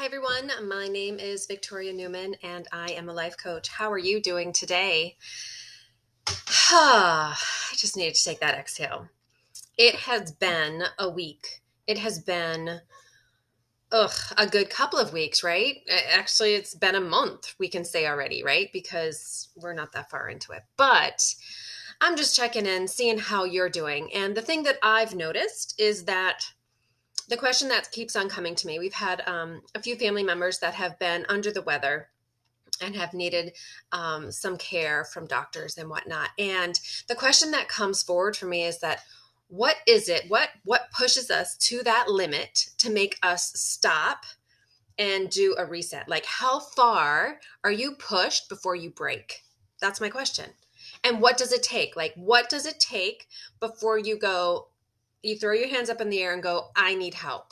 everyone. My name is Victoria Newman and I am a life coach. How are you doing today? I just needed to take that exhale. It has been a week. It has been a good couple of weeks, right? Actually, it's been a month, we can say already, right? Because we're not that far into it. But I'm just checking in, seeing how you're doing. And the thing that I've noticed is that the question that keeps on coming to me, we've had a few family members that have been under the weather and have needed some care from doctors and whatnot. And the question that comes forward for me is that what is it? What pushes us to that limit to make us stop and do a reset? Like, how far are you pushed before you break? That's my question. And what does it take? Like, what does it take before you go, you throw your hands up in the air and go, I need help?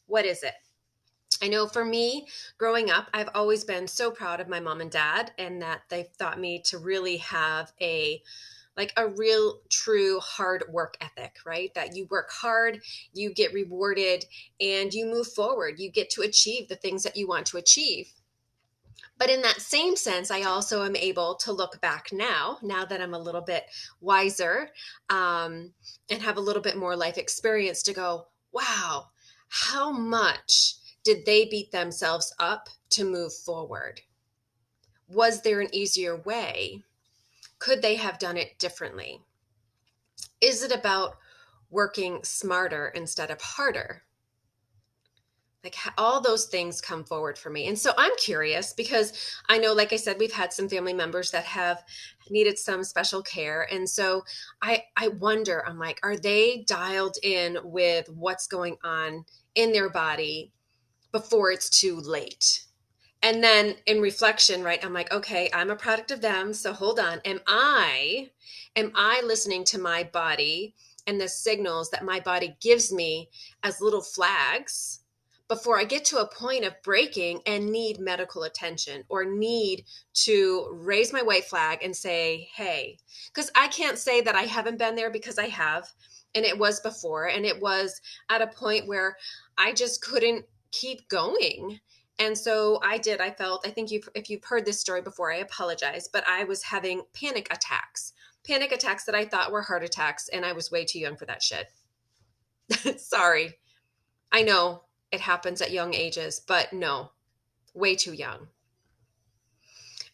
What is it? I know for me, growing up, I've always been so proud of my mom and dad, and that they've taught me to really have a real true hard work ethic, right? That you work hard, you get rewarded, and you move forward. You get to achieve the things that you want to achieve. But in that same sense, I also am able to look back now that I'm a little bit wiser, and have a little bit more life experience, to go, wow, how much did they beat themselves up to move forward? Was there an easier way? Could they have done it differently? Is it about working smarter instead of harder? Like, all those things come forward for me. And so I'm curious, because I know, like I said, we've had some family members that have needed some special care. And so I wonder, I'm like, are they dialed in with what's going on in their body before it's too late? And then in reflection, right, I'm like, okay, I'm a product of them. So hold on. Am I listening to my body and the signals that my body gives me as little flags before I get to a point of breaking and need medical attention, or need to raise my white flag and say, hey, because I can't say that I haven't been there, because I have. And it was before, and it was at a point where I just couldn't keep going. And so I felt, I think if you've heard this story before, I apologize, but I was having panic attacks that I thought were heart attacks. And I was way too young for that shit. Sorry. I know it happens at young ages, but no, way too young.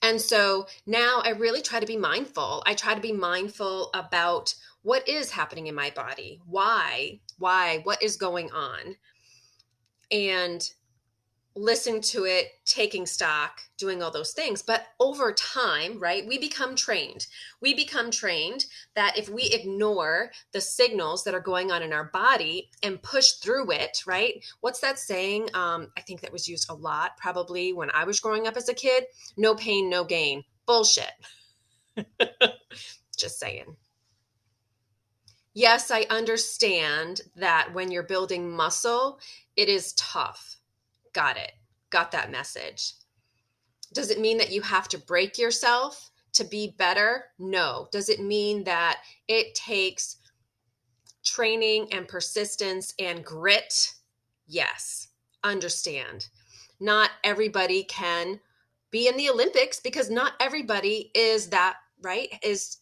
And so now I really try to be mindful. I try to be mindful about what is happening in my body. Why, what is going on? And listen to it, taking stock, doing all those things. But over time, right, we become trained. We become trained that if we ignore the signals that are going on in our body and push through it, right? What's that saying? I think that was used a lot, probably when I was growing up as a kid. No pain, no gain. Bullshit. Just saying. Yes, I understand that when you're building muscle, it is tough. Got it. Got that message. Does it mean that you have to break yourself to be better? No. Does it mean that it takes training and persistence and grit? Yes. Understand. Not everybody can be in the Olympics, because not everybody is that, right? Is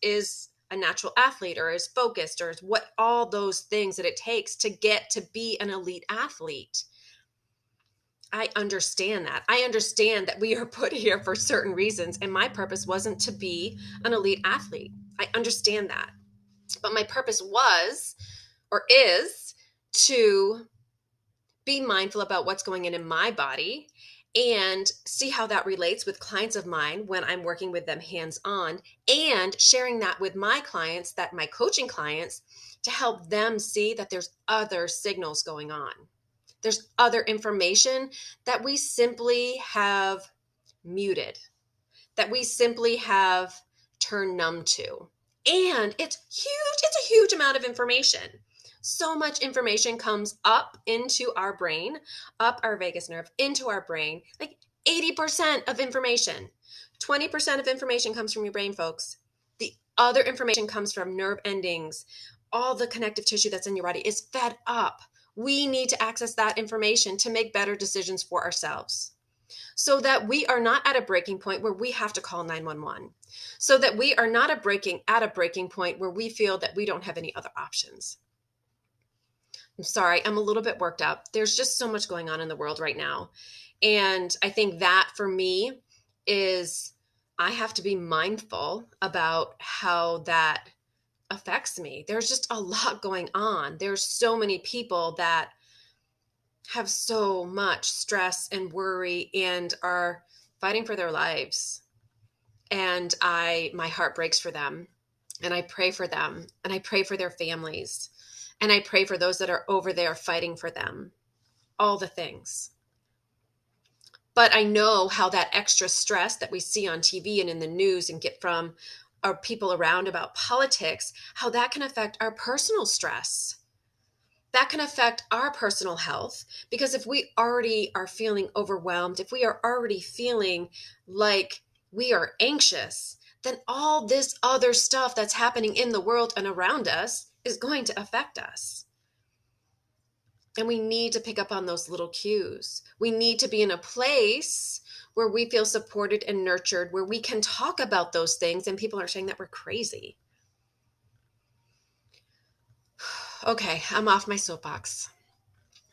a natural athlete, or is focused, or is what all those things that it takes to get to be an elite athlete. I understand that. I understand that we are put here for certain reasons, and my purpose wasn't to be an elite athlete. I understand that. But my purpose was, or is, to be mindful about what's going in my body, and see how that relates with clients of mine when I'm working with them hands-on, and sharing that with my clients, that my coaching clients, to help them see that there's other signals going on. There's other information that we simply have muted, that we simply have turned numb to. And it's huge. It's a huge amount of information. So much information comes up into our brain, up our vagus nerve, into our brain, like 80% of information. 20% of information comes from your brain, folks. The other information comes from nerve endings. All the connective tissue that's in your body is fed up We need to access that information to make better decisions for ourselves so that we are not at a breaking point where we have to call 911, so that we are not at a breaking point where we feel that we don't have any other options. I'm sorry, I'm a little bit worked up. There's just so much going on in the world right now. And I think that for me is I have to be mindful about how that affects me. There's just a lot going on. There's so many people that have so much stress and worry and are fighting for their lives. And my heart breaks for them. And I pray for them. And I pray for their families. And I pray for those that are over there fighting for them. All the things. But I know how that extra stress that we see on TV and in the news and get from our people around about politics, how that can affect our personal stress. That can affect our personal health, because if we already are feeling overwhelmed, if we are already feeling like we are anxious, then all this other stuff that's happening in the world and around us is going to affect us. And we need to pick up on those little cues. We need to be in a place where we feel supported and nurtured, where we can talk about those things and people are saying that we're crazy. Okay, I'm off my soapbox.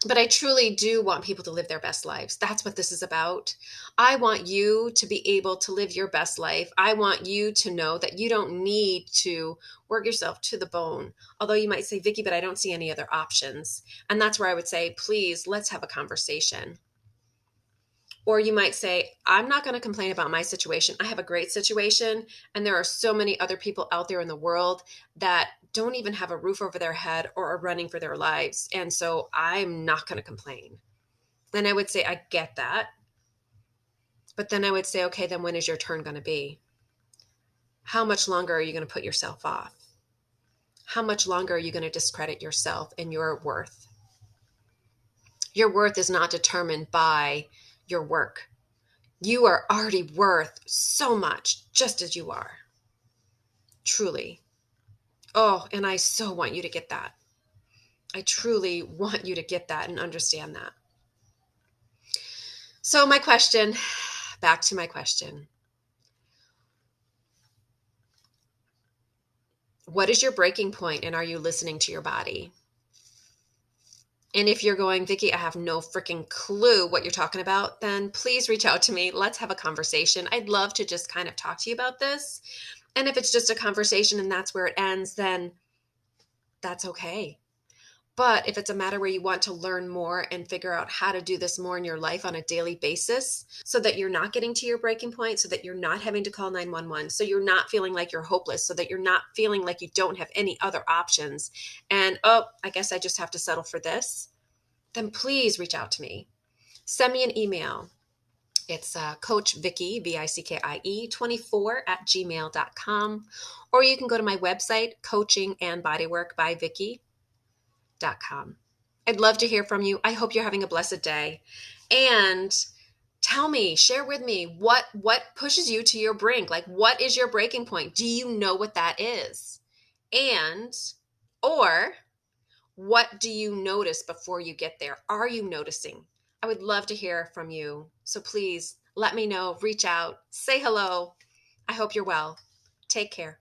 But I truly do want people to live their best lives. That's what this is about. I want you to be able to live your best life. I want you to know that you don't need to work yourself to the bone. Although you might say, Vicki, but I don't see any other options. And that's where I would say, please, let's have a conversation. Or you might say, I'm not going to complain about my situation. I have a great situation. And there are so many other people out there in the world that don't even have a roof over their head or are running for their lives. And so I'm not going to complain. Then I would say, I get that. But then I would say, okay, then when is your turn going to be? How much longer are you going to put yourself off? How much longer are you going to discredit yourself and your worth? Your worth is not determined by your work. You are already worth so much just as you are. Truly. Oh, and I so want you to get that. I truly want you to get that and understand that. So back to my question. What is your breaking point, and are you listening to your body? And if you're going, Vicki, I have no freaking clue what you're talking about, then please reach out to me. Let's have a conversation. I'd love to just kind of talk to you about this. And if it's just a conversation and that's where it ends, then that's okay. But if it's a matter where you want to learn more and figure out how to do this more in your life on a daily basis so that you're not getting to your breaking point, so that you're not having to call 911, so you're not feeling like you're hopeless, so that you're not feeling like you don't have any other options, and, oh, I guess I just have to settle for this, then please reach out to me. Send me an email. It's Coach Vicki, Vickie, 24 at gmail.com. Or you can go to my website, Coaching and Bodywork by Vicki.com. I'd love to hear from you. I hope you're having a blessed day. And tell me, share with me what pushes you to your brink. Like, what is your breaking point? Do you know what that is? Or what do you notice before you get there? Are you noticing? I would love to hear from you. So please let me know, reach out, say hello. I hope you're well. Take care.